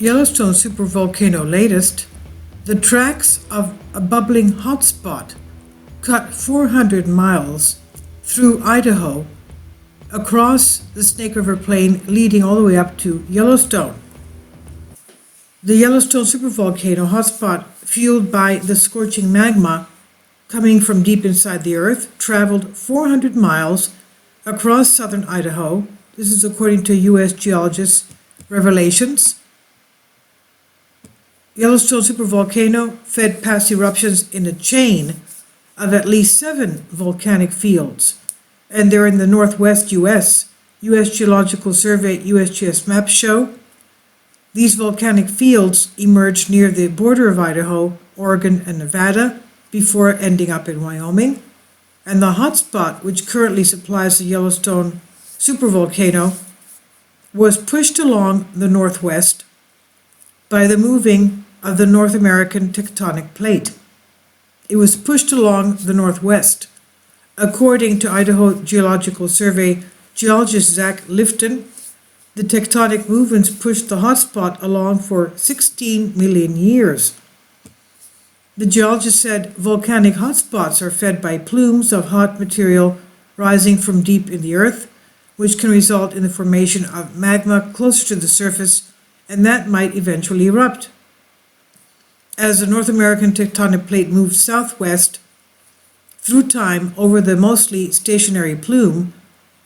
Yellowstone supervolcano latest, the tracks of a bubbling hotspot cut 400 miles through Idaho across the Snake River Plain leading all the way up to Yellowstone. The Yellowstone supervolcano hotspot, fueled by the scorching magma coming from deep inside the earth, traveled 400 miles across southern Idaho. This is according to U.S. geologists' revelations. Yellowstone supervolcano fed past eruptions in a chain of at least 7 volcanic fields, and they're in the northwest U.S. U.S. Geological Survey USGS maps show. These volcanic fields emerged near the border of Idaho, Oregon, and Nevada before ending up in Wyoming. And the hotspot, which currently supplies the Yellowstone supervolcano, was pushed along the northwest by the moving of the North American tectonic plate. It was pushed along the northwest. According to Idaho Geological Survey geologist Zach Lifton, the tectonic movements pushed the hotspot along for 16 million years. The geologist said volcanic hotspots are fed by plumes of hot material rising from deep in the earth, which can result in the formation of magma closer to the surface, and that might eventually erupt. As the North American tectonic plate moved southwest through time over the mostly stationary plume,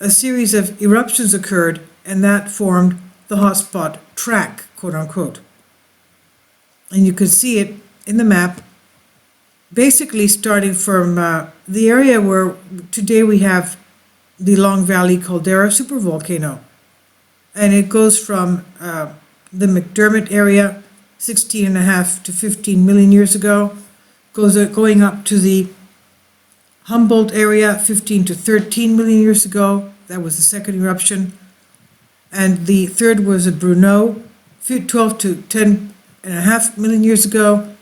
a series of eruptions occurred, and that formed the hotspot track, quote unquote. And you can see it in the map, basically starting from the area where today we have the Long Valley Caldera supervolcano. And it goes from the McDermott area, 16.5 to 15 million years ago, going up to the Humboldt area, 15 to 13 million years ago. That was the second eruption. And the third was at Bruneau, 12 to 10.5 million years ago.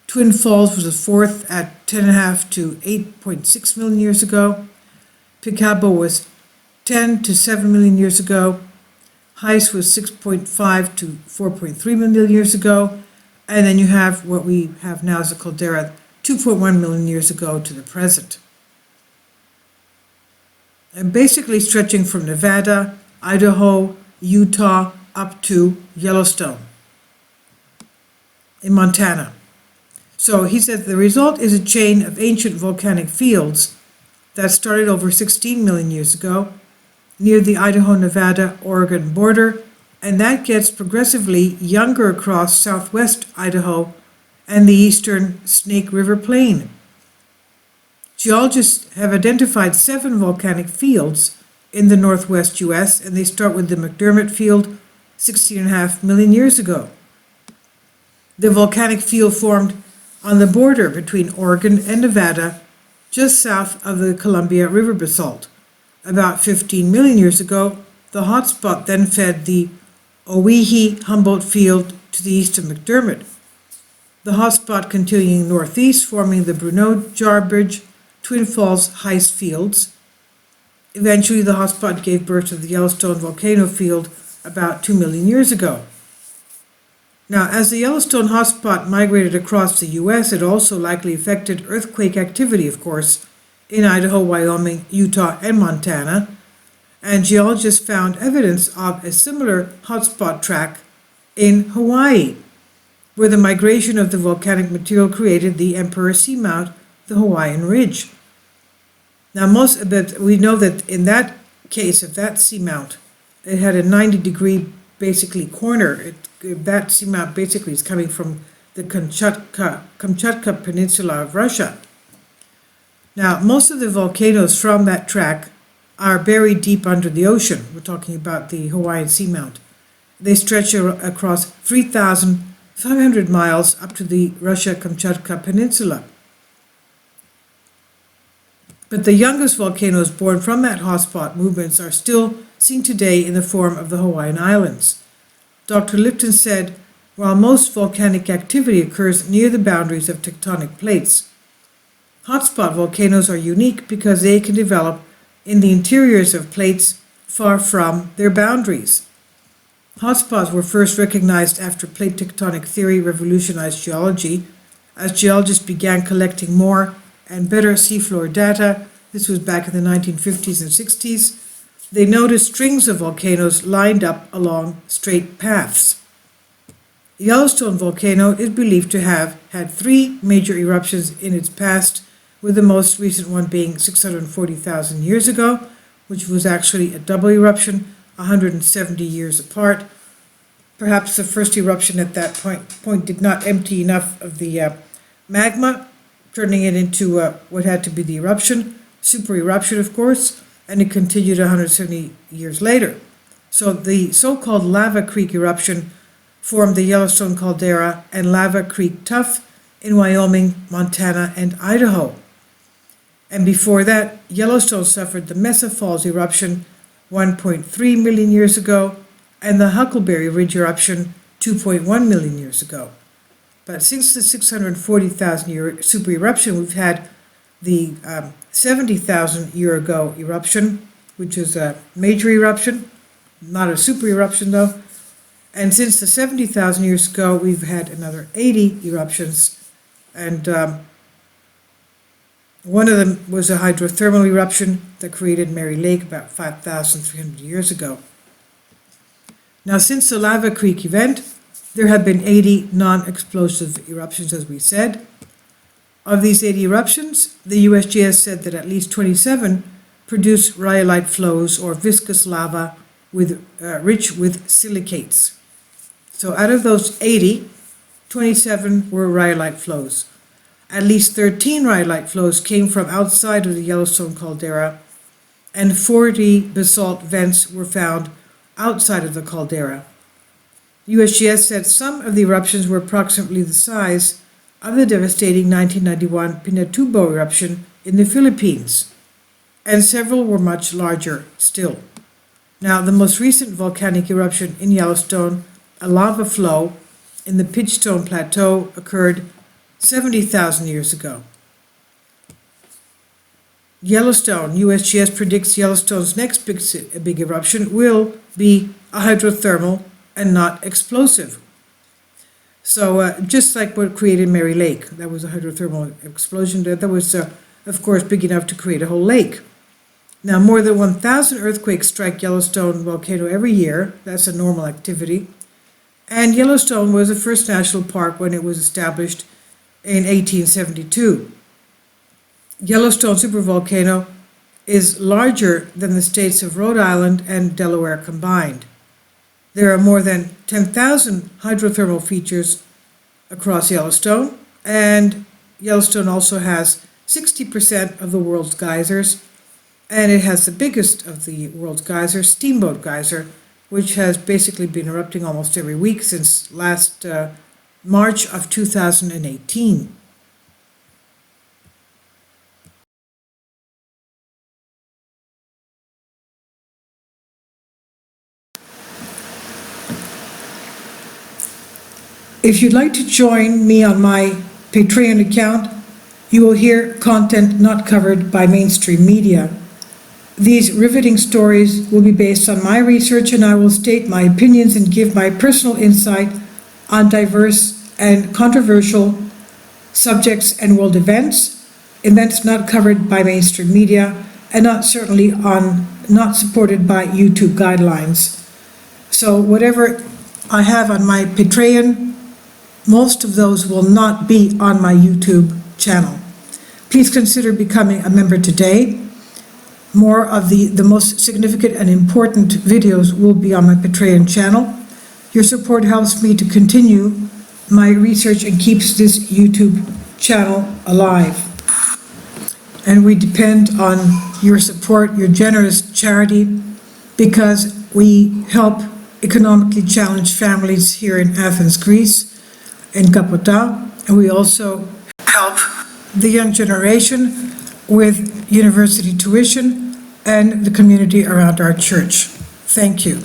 Twin Falls was the fourth at 10.5 to 8.6 million years ago. Picabo was 10 to 7 million years ago. Heiss was 6.5 to 4.3 million years ago. And then you have what we have now as a caldera, 2.1 million years ago to the present. And basically stretching from Nevada, Idaho, Utah, up to Yellowstone in Montana. So he said the result is a chain of ancient volcanic fields that started over 16 million years ago near the Idaho-Nevada-Oregon border, and that gets progressively younger across southwest Idaho and the eastern Snake River Plain. Geologists have identified 7 volcanic fields in the northwest U.S., and they start with the McDermott Field 16.5 million years ago. The volcanic field formed on the border between Oregon and Nevada, just south of the Columbia River basalt. About 15 million years ago, the hotspot then fed the Owyhee-Humboldt Field to the east of McDermott. The hotspot continuing northeast, forming the Bruneau-Jarbidge, Twin Falls, Heiss fields. Eventually, the hotspot gave birth to the Yellowstone volcano field about 2 million years ago. Now, as the Yellowstone hotspot migrated across the U.S., it also likely affected earthquake activity, of course, in Idaho, Wyoming, Utah, and Montana, and geologists found evidence of a similar hotspot track in Hawaii, where the migration of the volcanic material created the Emperor Seamount, the Hawaiian Ridge. Now, we know that in that case of that seamount, it had a 90-degree basically corner. That seamount basically is coming from the Kamchatka Peninsula of Russia. Now, most of the volcanoes from that track are buried deep under the ocean. We're talking about the Hawaiian seamount. They stretch across 3,500 miles up to the Russia-Kamchatka Peninsula. But the youngest volcanoes born from that hotspot movements are still seen today in the form of the Hawaiian Islands. Dr. Lipton said, while most volcanic activity occurs near the boundaries of tectonic plates, hotspot volcanoes are unique because they can develop in the interiors of plates far from their boundaries. Hotspots were first recognized after plate tectonic theory revolutionized geology, as geologists began collecting more and better seafloor data. This was back in the 1950s and 60s. They noticed strings of volcanoes lined up along straight paths. The Yellowstone volcano is believed to have had 3 major eruptions in its past, with the most recent one being 640,000 years ago, which was actually a double eruption, 170 years apart. Perhaps the first eruption at that point did not empty enough of the magma, turning it into what had to be the eruption, super eruption, of course, and it continued 170 years later. So the so-called Lava Creek eruption formed the Yellowstone caldera and Lava Creek tuff in Wyoming, Montana, and Idaho. And before that, Yellowstone suffered the Mesa Falls eruption 1.3 million years ago, and the Huckleberry Ridge eruption 2.1 million years ago. But since the 640,000 year super eruption, we've had the 70,000 year ago eruption, which is a major eruption, not a super eruption though. And since the 70,000 years ago, we've had another 80 eruptions, and one of them was a hydrothermal eruption that created Mary Lake about 5,300 years ago. Now, since the Lava Creek event, there have been 80 non-explosive eruptions, as we said. Of these 80 eruptions, the USGS said that at least 27 produced rhyolite flows or viscous lava rich with silicates. So out of those 80, 27 were rhyolite flows. At least 13 rhyolite flows came from outside of the Yellowstone caldera, and 40 basalt vents were found outside of the caldera. USGS said some of the eruptions were approximately the size of the devastating 1991 Pinatubo eruption in the Philippines, and several were much larger still. Now, the most recent volcanic eruption in Yellowstone, a lava flow in the Pitchstone Plateau, occurred 70,000 years ago. Yellowstone, USGS predicts Yellowstone's next big eruption will be a hydrothermal and not explosive. So just like what created Mary Lake, that was a hydrothermal explosion that was, of course, big enough to create a whole lake. Now, more than 1,000 earthquakes strike Yellowstone volcano every year. That's a normal activity. And Yellowstone was the first national park when it was established in 1872. Yellowstone supervolcano is larger than the states of Rhode Island and Delaware combined. There are more than 10,000 hydrothermal features across Yellowstone, and Yellowstone also has 60% of the world's geysers, and it has the biggest of the world's geysers, Steamboat Geyser, which has basically been erupting almost every week since last March of 2018. If you'd like to join me on my Patreon account, you will hear content not covered by mainstream media. These riveting stories will be based on my research, and I will state my opinions and give my personal insight on diverse and controversial subjects and world events not covered by mainstream media, and not supported by YouTube guidelines. So whatever I have on my Patreon, most of those will not be on my YouTube channel. Please consider becoming a member today. More of the most significant and important videos will be on my Patreon channel. Your support helps me to continue my research and keeps this YouTube channel alive. And we depend on your support, your generous charity, because we help economically challenged families here in Athens, Greece, in Kapota, and we also help the young generation with university tuition and the community around our church. Thank you.